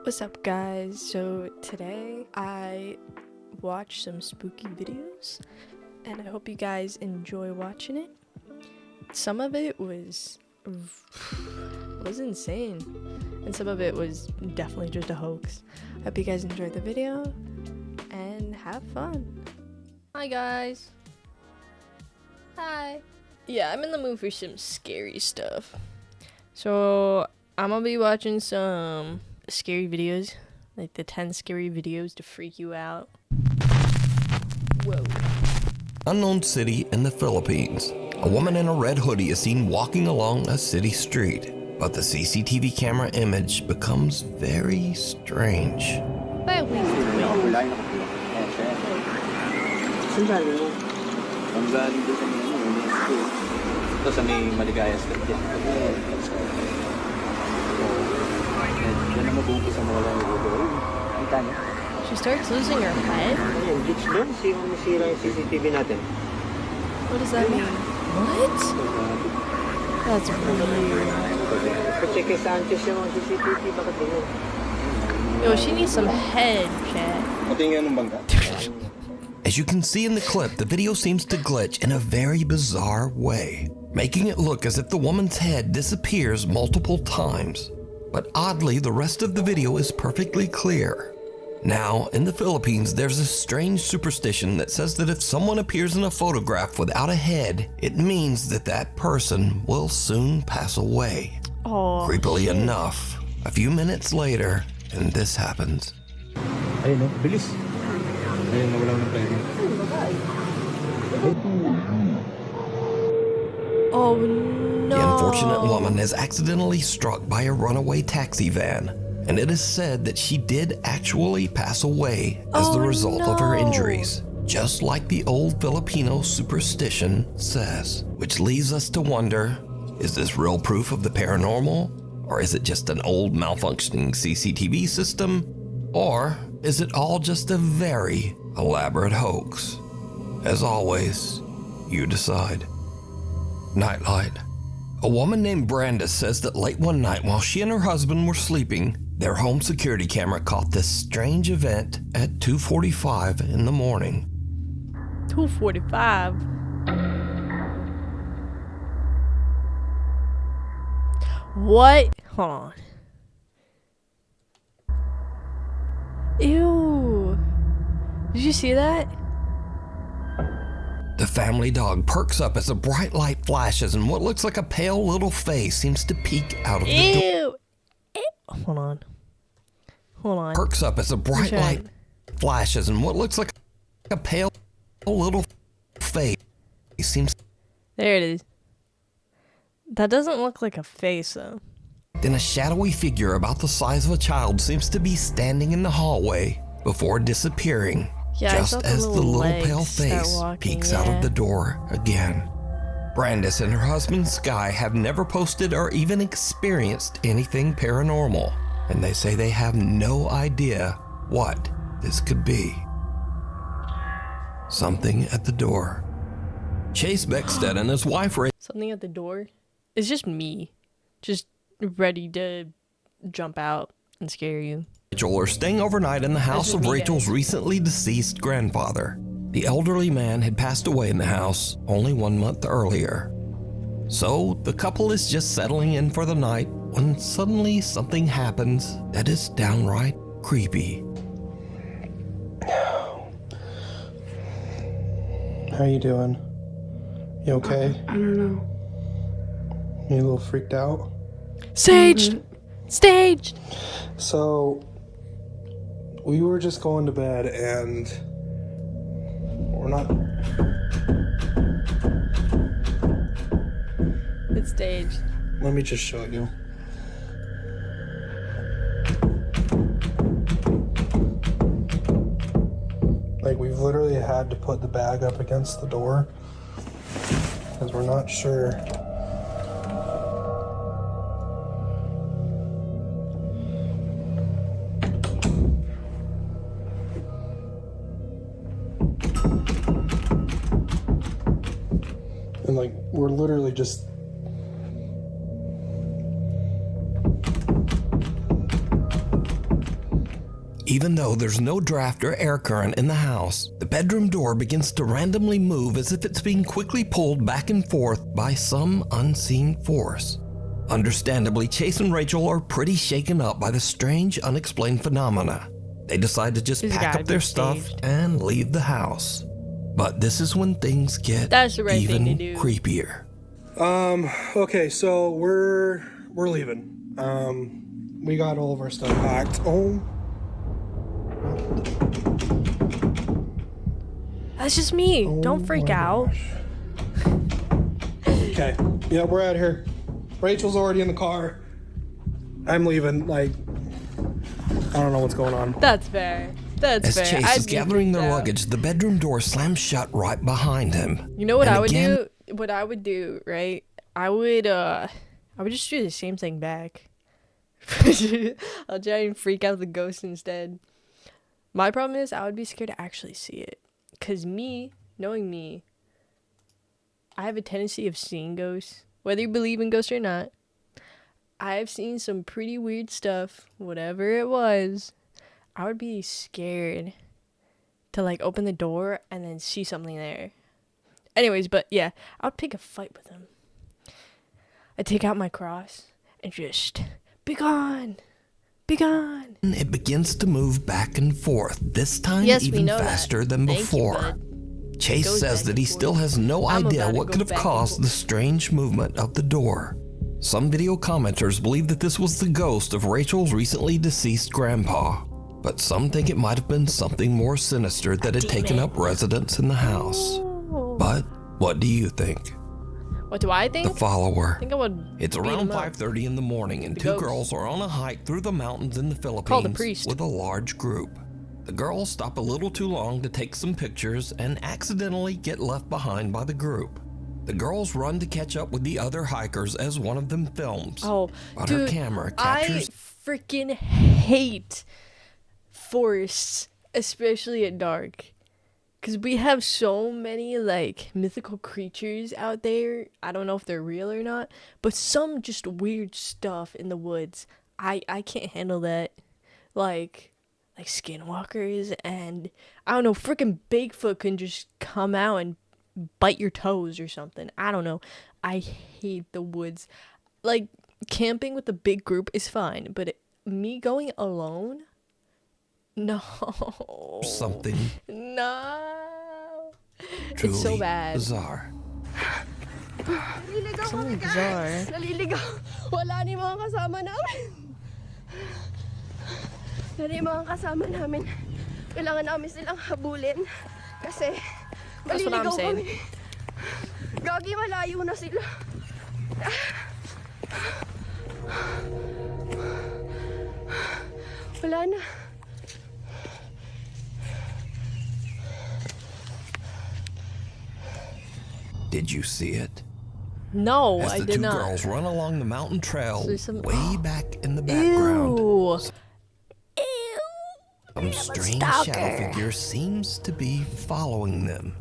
What's up, guys? So today I watched some spooky videos and I hope you guys enjoy watching it. Some of it was insane and some of it was definitely just a hoax. I hope you guys enjoyed the video and have fun. Hi guys. Hi. Yeah, I'm in the mood for some scary stuff. So I'm gonna be watching some scary videos, like the 10 scary videos to freak you out. Whoa. Unknown city in the Philippines. A woman in a red hoodie is seen walking along a city street, but the CCTV camera image becomes very strange. She starts losing her head? What does that mean? What? That's weird. Yo, she needs some head, chat. As you can see in the clip, the video seems to glitch in a very bizarre way, making it look as if the woman's head disappears multiple times. But oddly, the rest of the video is perfectly clear. Now, in the Philippines, there's a strange superstition that says that if someone appears in a photograph without a head, it means that that person will soon pass away. Oh, creepily enough, a few minutes later, and this happens. Ayun no, bilis. Ayun, nawalan ng pwede. Oh no. The unfortunate woman is accidentally struck by a runaway taxi van, and it is said that she did actually pass away as the result of her injuries, just like the old Filipino superstition says. Which leaves us to wonder, is this real proof of the paranormal? Or is it just an old malfunctioning CCTV system? Or is it all just a very elaborate hoax? As always, you decide. Nightlight. A woman named Brenda says that late one night while she and her husband were sleeping, their home security camera caught this strange event at 2:45 in the morning. 2:45? What? Hold on. Ew. Did you see that? The family dog perks up as a bright light flashes and what looks like a pale little face seems to peek out of the door. Ew. Hold on. Hold on. Perks up as a bright light flashes and what looks like a pale little face seems. There it is. That doesn't look like a face though. Then a shadowy figure about the size of a child seems to be standing in the hallway before disappearing. Yeah, just as the little pale face peeks out of the door again. Brandis and her husband Sky have never posted or even experienced anything paranormal, and they say they have no idea what this could be. Something at the door. Chase Beckstead and his wife Something at the door? It's just me. Just ready to jump out and scare you. Rachel are staying overnight in the house of Rachel's recently deceased grandfather. The elderly man had passed away in the house only 1 month earlier. So the couple is just settling in for the night when suddenly something happens that is downright creepy. How you doing? You okay? I don't know. You a little freaked out? Staged! Staged! So, we were just going to bed and we're not... It's staged. Let me just show you. Like, we've literally had to put the bag up against the door because we're not sure. And like, we're literally just Even though there's no draft or air current in the house, the bedroom door begins to randomly move as if it's being quickly pulled back and forth by some unseen force. Understandably, Chase and Rachel are pretty shaken up by the strange, unexplained phenomena. They decide to just This pack gotta up their be stuff staged. and leave the house. But this is when things get That's the right even thing to do. creepier. Okay, so we're leaving. We got all of our stuff packed. Oh. That's just me. Oh Don't freak my out. gosh. Okay. Yeah, we're out here. Rachel's already in the car. I'm leaving. Like, I don't know what's going on. That's fair. That's As fair. Chase I'd is be gathering freaked their out. luggage, the bedroom door slams shut right behind him. You know what And I would again- do? What I would do, right? I would just do the same thing back. I'll try and freak out the ghost instead. My problem is I would be scared to actually see it. Cause knowing me, I have a tendency of seeing ghosts. Whether you believe in ghosts or not, I have seen some pretty weird stuff, whatever it was. I would be scared to like open the door and then see something there. Anyways, but yeah, I would pick a fight with them. I'd take out my cross and just, be gone, be gone. It begins to move back and forth, this time Yes, we even know that. faster than Thank you, before. bud. Chase Goes says back that and he forth. still has no I'm idea about to what go could have back and caused the forth. strange movement of the door. Some video commenters believe that this was the ghost of Rachel's recently deceased grandpa, but some think it might have been something more sinister that had taken up residence in the house. But what do you think? What do I The think? follower. I think I would. It's beat around him up. 5:30 in the morning, and The two ghost. girls are on a hike through the mountains in the Call the Philippines priest. with a large group. The girls stop a little too long to take some pictures and accidentally get left behind by the group. The girls run to catch up with the other hikers as one of them films. Oh, but dude, her camera captures I freaking hate forests, especially at dark. Because we have so many, like, mythical creatures out there. I don't know if they're real or not. But some just weird stuff in the woods. I can't handle that. Like skinwalkers and, I don't know, freaking Bigfoot can just come out and bite your toes or something. I don't know. I hate the woods. Like, camping with a big group is fine. But me going alone? No. something No. truly It's so bad. bizarre. Naliligaw Something kami, bizarre. guys. Naliligaw. Wala ni mga kasama namin. Wala ni mga kasama namin. Kailangan namin silang habulin. Kasi That's what I'm maliligaw saying. kami. Gagi, malayo na sila. Wala na. Did you see it? No, As I the did two not. girls run along the mountain trail there's some- way back in the background. Ew. Some strange stalker. shadow figure seems to be following them.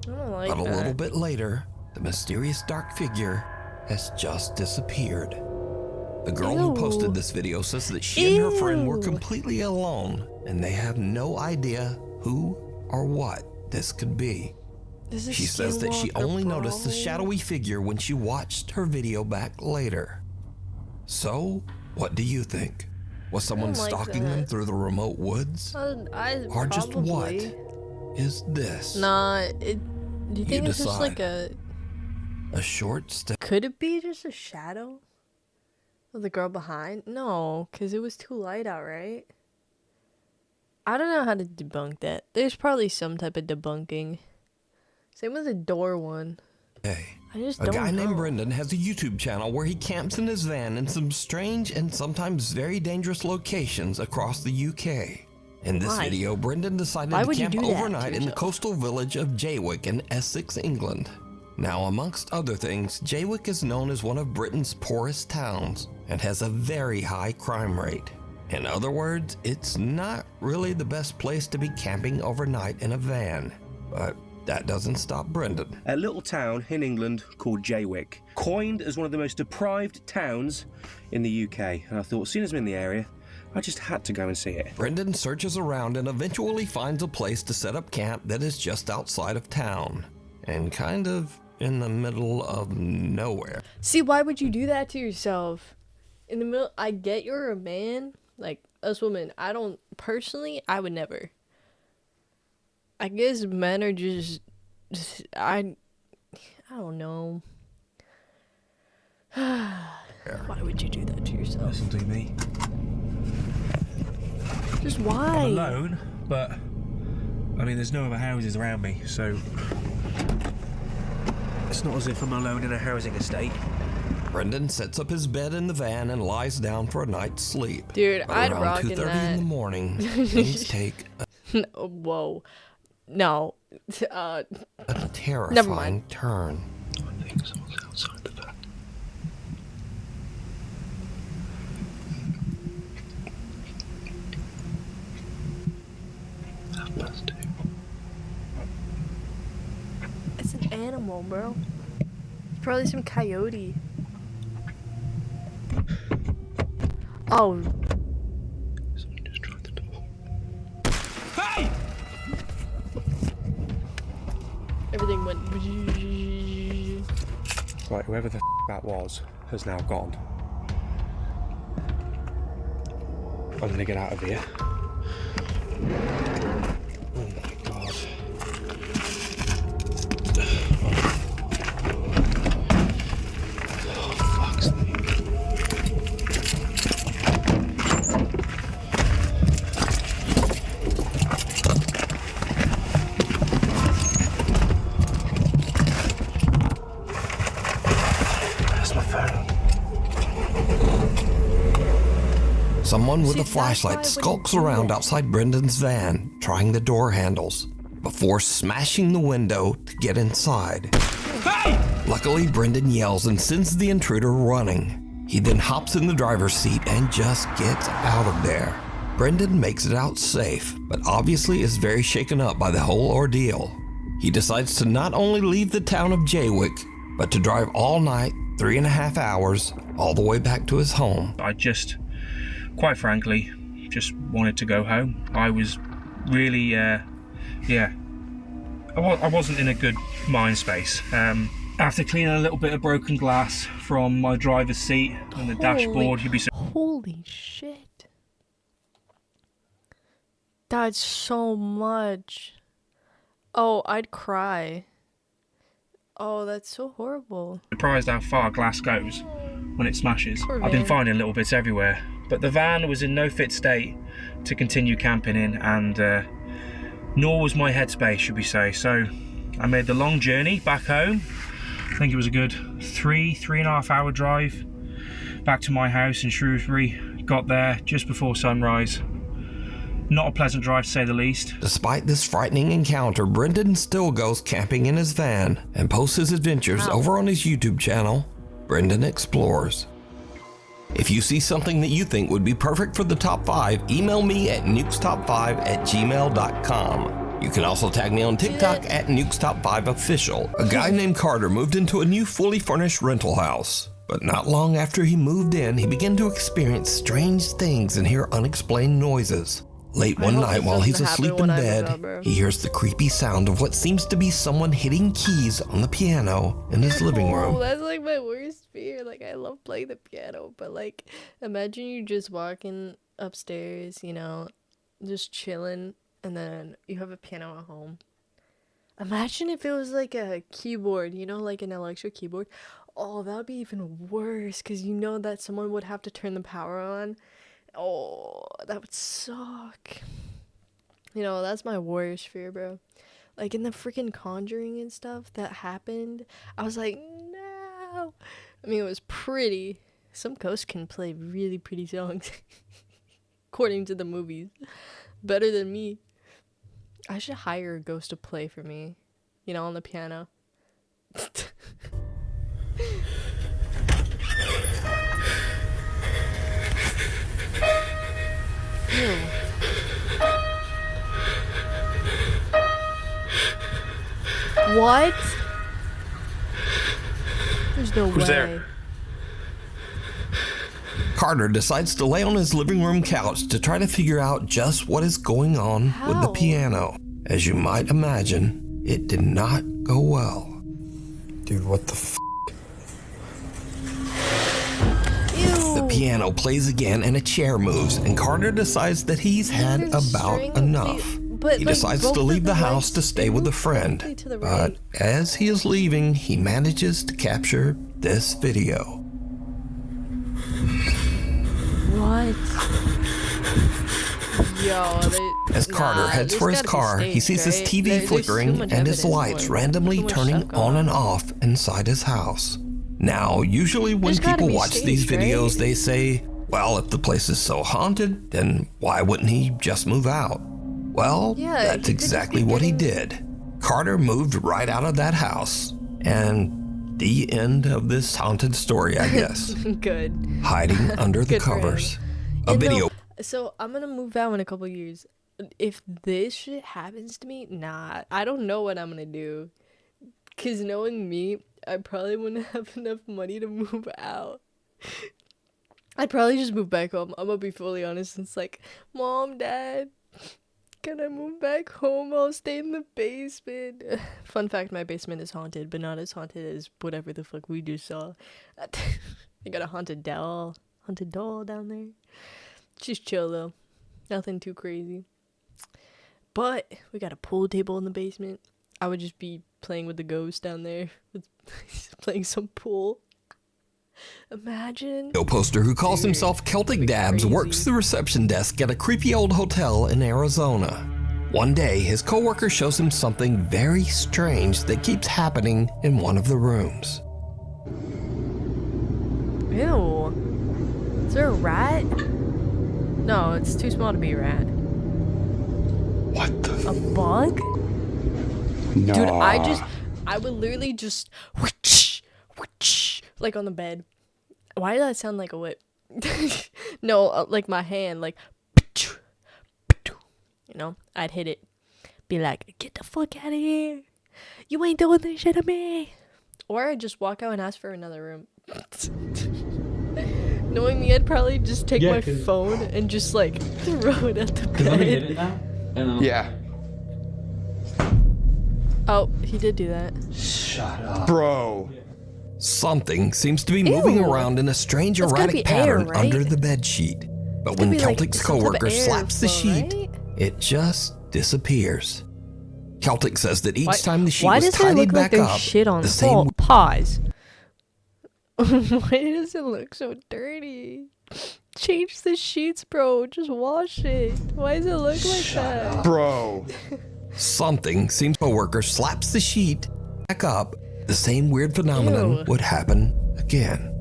I don't like But a that. little bit later, the mysterious dark figure has just disappeared. The girl who Ew. posted this video says that she and her friend were Ew. completely alone and they have no idea who or what this could be. This is She says that she Skinwalker, only noticed the bro. shadowy figure when she watched her video back later. So, what do you think? Was someone like stalking them that. through the remote woods? I Or just what probably. is this? Nah, do you think it's just like decide. A short step. Could it be just a shadow of the girl behind? No, because it was too light out, right? I don't know how to debunk that. There's probably some type of debunking. Same with the door one. Hey. I just A don't guy know. named Brendan has a YouTube channel where he camps in his van in some strange and sometimes very dangerous locations across the UK. In this Why? video, Brendan decided Why to would you camp do that to overnight in the yourself? coastal village of Jaywick in Essex, England. Now, amongst other things, Jaywick is known as one of Britain's poorest towns and has a very high crime rate. In other words, it's not really the best place to be camping overnight in a van. But that doesn't stop Brendan. A little town in England called Jaywick, coined as one of the most deprived towns in the UK. And I thought, as soon as I'm in the area, I just had to go and see it. Brendan searches around and eventually finds a place to set up camp that is just outside of town and kind of in the middle of nowhere. See, why would you do that to yourself? In the middle, I get you're a man, like us women. I don't, personally, I would never. I guess men are just, I don't know. Why would you do that to yourself? Listen to me. Just why? I'm alone, but I mean, there's no other houses around me, so it's not as if I'm alone in a housing estate. Brendan sets up his bed in the van and lies down for a night's sleep. Dude, But I'd around rock in 2:30 that. in the morning, things take Whoa. No. a Never terrifying mind. turn. I think someone's outside the van. That must do. It's an animal, bro. It's probably some coyote. Oh, Someone just tried the door. everything went. Right, whoever the that was has now gone. I'm gonna get out of here. Oh my god. Oh, fuck's sake. Where's my phone? Someone with See, a that's why I flashlight wouldn't skulks do around that. outside Brendan's van, trying the door handles, before smashing the window to get inside. Luckily, Brendan yells and sends the intruder running. He then hops in the driver's seat and just gets out of there. Brendan makes it out safe, but obviously is very shaken up by the whole ordeal. He decides to not only leave the town of Jaywick, but to drive all night, 3.5 hours, all the way back to his home. I just, quite frankly, just wanted to go home. I was really, I wasn't in a good mind space. After cleaning a little bit of broken glass from my driver's seat and the dashboard, you'd be so Holy shit. That's so much. Oh, I'd cry. Oh, that's so horrible. surprised how far glass goes when it smashes. Poor I've been van. finding little bits everywhere, but the van was in no fit state to continue camping in, and nor was my headspace, should we say. So I made the long journey back home. I think it was a good 3.5 hour drive back to my house in Shrewsbury. Got there just before sunrise. Not a pleasant drive, to say the least. Despite this frightening encounter, Brendan still goes camping in his van and posts his adventures over on his YouTube channel, Brendan Explores. If you see something that you think would be perfect for the top 5, email me at nukestop5@gmail.com. You can also tag me on TikTok at nukestop5official. A guy named Carter moved into a new fully furnished rental house. But not long after he moved in, he began to experience strange things and hear unexplained noises. Late one hope night this while he's doesn't asleep happen in when I move bed, out, bro. he hears the creepy sound of what seems to be someone hitting keys on the piano in his living Oh, room. that's like my worst fear. Like, I love playing the piano, but like, imagine you just walking upstairs, you know, just chilling, and then you have a piano at home. Imagine if it was like a keyboard, you know, like an electric keyboard. Oh, that would be even worse, because you know that someone would have to turn the power on. Oh, that would suck. You know, that's my worst fear, bro. Like in the freaking Conjuring and stuff that happened, I was like, no. I mean, it was pretty. Some ghosts can play really pretty songs, according to the movies. Better than me. I should hire a ghost to play for me, you know, on the piano. Ew. What? There's no Who's way. there? Carter decides to lay on his living room couch to try to figure out just what is going on with the How? piano. As you might imagine, it did not go well. Dude, what the f? Ew. The piano plays again and a chair moves, and Carter decides that he's had There's a about string of enough. but, He like, decides both to of leave the house legs to stay with a move friend. perfectly to the But right. as he is leaving, he manages to capture this video. What? Yo, As Carter heads for his car, he sees his TV flickering and his lights randomly turning on and off inside his house. Now, usually when There's gotta people be watch these staged, videos, right? they say, well, if the place is so haunted, then why wouldn't he just move out? Well, Yeah, he that's could just exactly be what he getting- did. Carter moved right out of that house. And the end of this haunted story, I guess. Good. Hiding under the Good for him. covers. A And no, video. so I'm gonna move out in a couple years. If this shit happens to me, nah, I don't know what I'm gonna do. Cause knowing me, I probably wouldn't have enough money to move out. I'd probably just move back home. I'm gonna be fully honest. It's like, Mom, Dad, can I move back home? I'll stay in the basement. Fun fact, my basement is haunted, but not as haunted as whatever the fuck we just saw. I got a haunted doll down there. Just chill though. Nothing too crazy. But we got a pool table in the basement. I would just be playing with the ghost down there. Playing some pool. Imagine. Poster who calls Dude, himself Celtic that'd be Dabs crazy. works the reception desk at a creepy old hotel in Arizona. One day, his coworker shows him something very strange that keeps happening in one of the rooms. Ew. Is there a rat? No, it's too small to be a rat. What the? A bug? No. Dude, I would literally just whoosh, whoosh, like on the bed. Why did that sound like a whip? No, like my hand, like, you know, I'd hit it. Be like, get the fuck out of here. You ain't doing this shit to me. Or I'd just walk out and ask for another room. Knowing me, I'd probably just take my phone and just like throw it at the bed. now? Yeah. Oh, he did do that. Bro. Something seems to be moving Ew. around in a strange That's gotta erratic be air, pattern right? under the bed sheet. But when Could be, like, Celtic's some type of coworker slaps the airflow, sheet, right? it just disappears. Celtic says that each Why- time the sheet Why was does it tidied look like back there's up, shit on the the same Pause. Why does it look so dirty? Change the sheets, bro. Just wash it. Why does it look like that? Bro. something seems coworker slaps the sheet back up, the same weird phenomenon Ew. would happen again.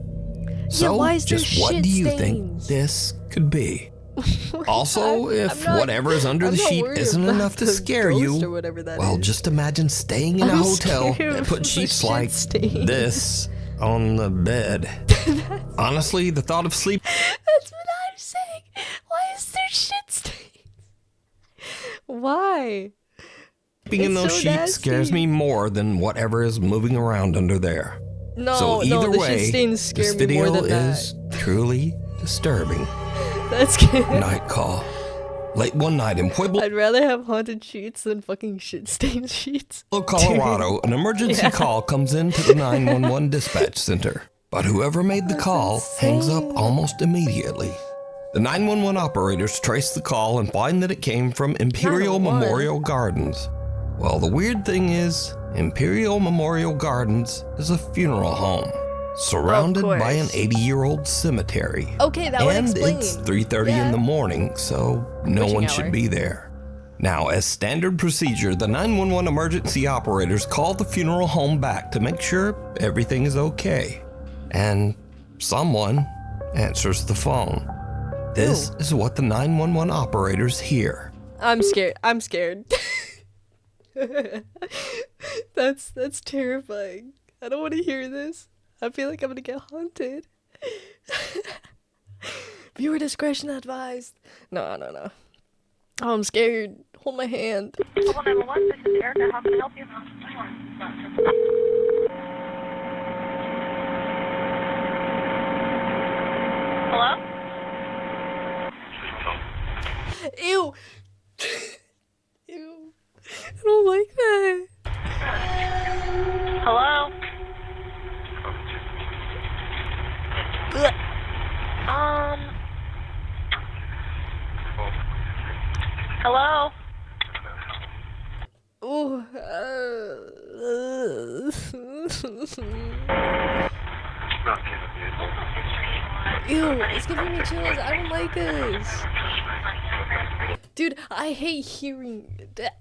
So, why is there just what shit do you stains? think this could be? Also, if I'm not- whatever is under I'm the not sheet worried isn't about enough to the scare ghost you, or whatever that well, is. just imagine staying in a I'm hotel scared that of put the sheets shit like stains. this on the bed. Honestly, the thought of sleeping That's what I'm saying. Why is there shit stains? Why? in It's those so sheets scares nasty. me more than whatever is moving around under there. No, So either the way, shit stains scare this me more video than that. is truly disturbing. That's good. Night call. Late one night in Pueblo, I'd rather have haunted sheets than fucking shit stained sheets. Colorado, an emergency call comes into the 911 dispatch center. But whoever made the call hangs up almost immediately. The 911 operators trace the call and find that it came from Imperial 911? Memorial Gardens. Well, the weird thing is, Imperial Memorial Gardens is a funeral home, surrounded by an course. 80-year-old cemetery. Okay, that would And explain. it's 3:30 Yeah. in the morning, so no Witching one hour. should be there. Now, as standard procedure, the 911 emergency operators call the funeral home back to make sure everything is okay. And someone answers the phone. This is what the 911 operators hear. I'm scared. I'm scared. That's terrifying. I don't want to hear this. I feel like I'm gonna get haunted. Viewer discretion advised. No. Oh, I'm scared. Hold my hand. 911, this is Erica. How can I help you? Hello? Ew. Ew. I don't like that. Hello? Ugh. Hello? Ooh. Ew, it's giving me chills. I don't like this. Dude, I hate hearing that.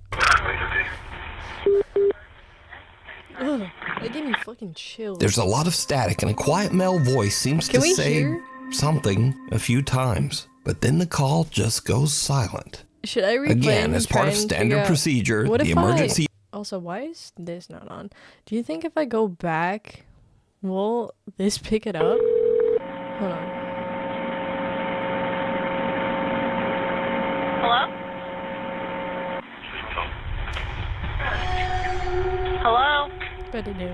Ugh, that gave me fucking chills. There's a lot of static and a quiet male voice seems Can to we say hear? something a few times, but then the call just goes silent. Should I replay Again, and as try part of and standard figure out- procedure, What the if emergency Also, why is this not on? Do you think if I go back, will this pick it up? Hold on. Hello? Hello? Better do.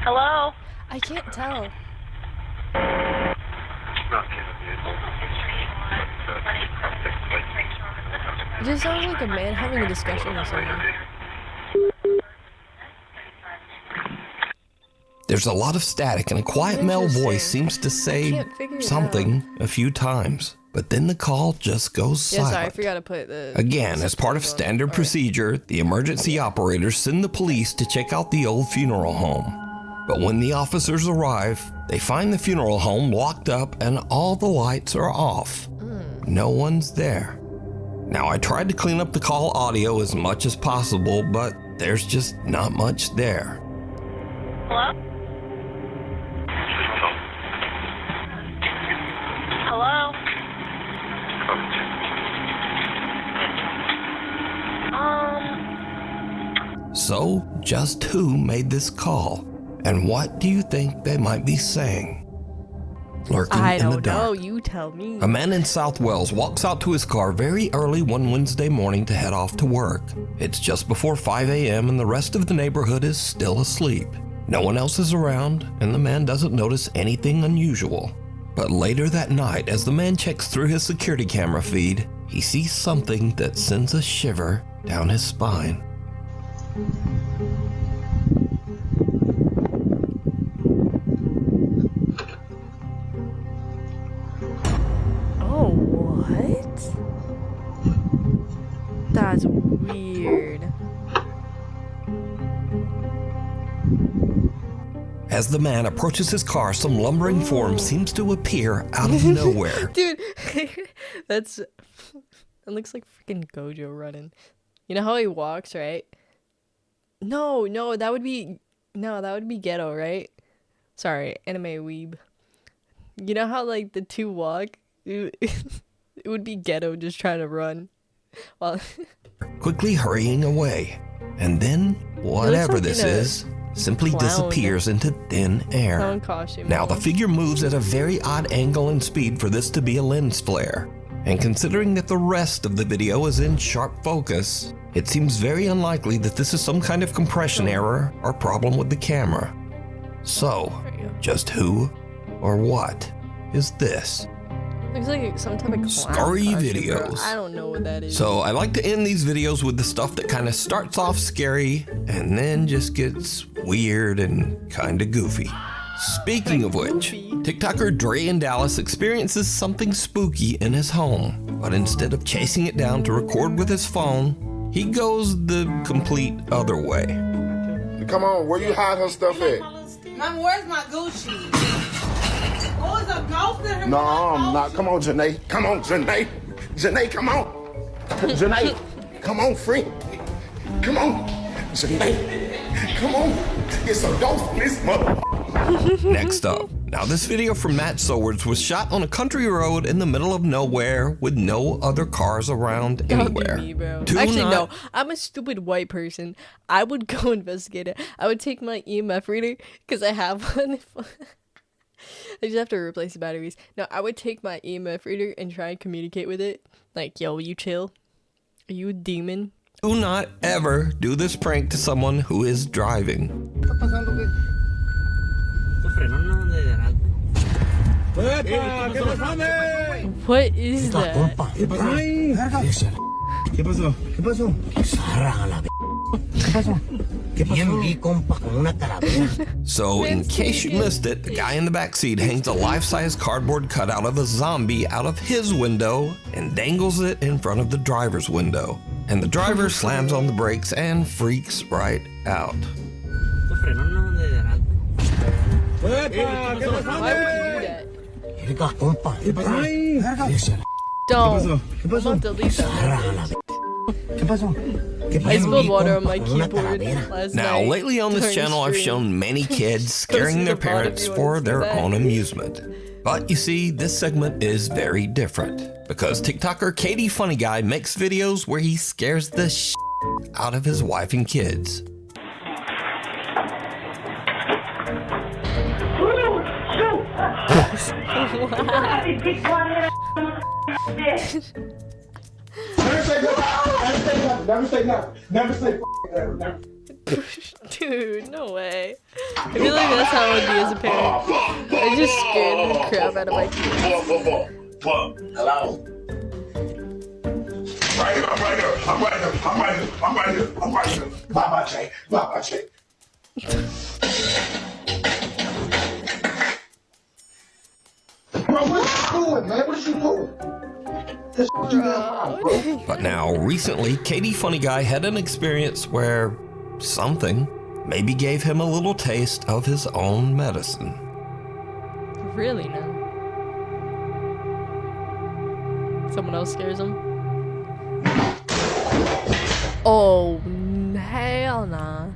Hello? I can't tell. It just sounds like a man having a discussion with someone. There's a lot of static and a quiet male Interesting. voice seems to say can't figure it something a few times, but then the call just goes Yeah, silent. sorry, I forgot to put the... Again, as part of subtitles on. standard Alright. procedure, the emergency operators send the police to check out the old funeral home. But when the officers arrive, they find the funeral home locked up and all the lights are off. No one's there. Now, I tried to clean up the call audio as much as possible, but there's just not much there. Hello? Hello? So, just who made this call? And what do you think they might be saying? Lurking I in the don't dark. know, you tell me. A man in South Wales walks out to his car very early one Wednesday morning to head off to work. It's just before 5 a.m. and the rest of the neighborhood is still asleep. No one else is around, and the man doesn't notice anything unusual. But later that night, as the man checks through his security camera feed, he sees something that sends a shiver down his spine. Oh, what? That's weird. As the man approaches his car, some lumbering form seems to appear out of nowhere. Dude, that looks like freaking Gojo running. You know how he walks, right? No, that would be ghetto, right? Sorry, anime weeb. You know how like the two walk? It would be ghetto just trying to run. While Quickly hurrying away. And then, whatever like this in a is, simply clown. disappears into thin air. clown costume. Now, the almost. figure moves at a very odd angle and speed for this to be a lens flare. And considering that the rest of the video is in sharp focus, it seems very unlikely that this is some kind of compression error or problem with the camera. So, just who or what is this? Looks like some type of clown Scary costume, bro. videos. I don't know what that is. So I like to end these videos with the stuff that kind of starts off scary and then just gets weird and kind of goofy. Speaking of which, TikToker Dre in Dallas experiences something spooky in his home, but instead of chasing it down to record with his phone, he goes the complete other way. Come on, where you hide her stuff at? Mama, where's my Gucci? Oh, is a ghost in her? No, I'm not. Come on, Janae. Come on, Janae. Janae, come on. Janae, come on, friend. Come on. Janae, come on. It's a ghost in this mother. Next up. Now this video from Matt Sowards was shot on a country road in the middle of nowhere with no other cars around Don't do anywhere. me, bro. Do Actually, not- no. I'm a stupid white person. I would go investigate it. I would take my EMF reader because I have one. I just have to replace the batteries. No, I would take my EMF reader and try and communicate with it. Like, yo, you chill? Are you a demon? Do not ever do this prank to someone who is driving. What is that? ¿Qué pasó? ¿Qué pasó? So, in case you missed it, the guy in the backseat hangs a life-size cardboard cutout of a zombie out of his window and dangles it in front of the driver's window. And the driver slams on the brakes and freaks right out. Why would you do that? Don't. Don't delete that. I spilled water on my keyboard last Now, night lately on this during channel, I've stream. shown many kids scaring their parents for their own amusement. But you see, this segment is very different because TikToker Katie Funny Guy makes videos where he scares the shit out of his wife and kids. Never say nothing. Never say never. Dude, no way. I feel like that's how I would be as a parent. I just scared the crap out of my kids. Hello. Right here, I'm right here. I'm right here. Bye, Jay. Bye, Jay. Bro, what you doing, man? What you doing? But now, recently, Katie Funny Guy had an experience where something maybe gave him a little taste of his own medicine. Really now? Someone else scares him? Oh, hell nah.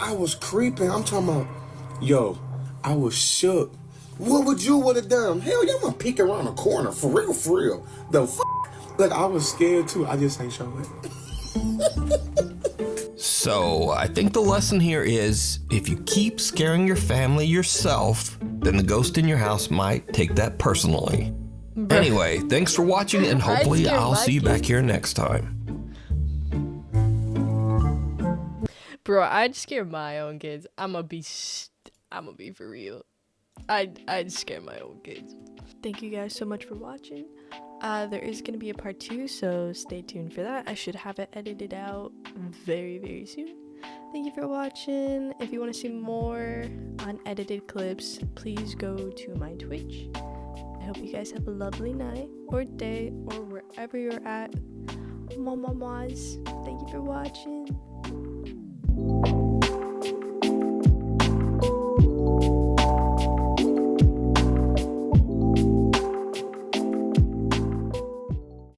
I was creeping. I'm talking about, yo, I was shook. What would you would have done? Hell yeah, I'm gonna peek around the corner. For real. The Look, I was scared too. I just ain't show it. So, I think the lesson here is if you keep scaring your family yourself, then the ghost in your house might take that personally. Anyway, thanks for watching, and hopefully I'll see you back here next time. Bro, I'd scare my own kids. I'ma be for real. I'd scare my own kids. Thank you guys so much for watching. There is gonna be a part 2, so stay tuned for that. I should have it edited out very, very soon. Thank you for watching. If you want to see more unedited clips, please go to my Twitch. I hope you guys have a lovely night or day or wherever you're at. Mamas, thank you for watching.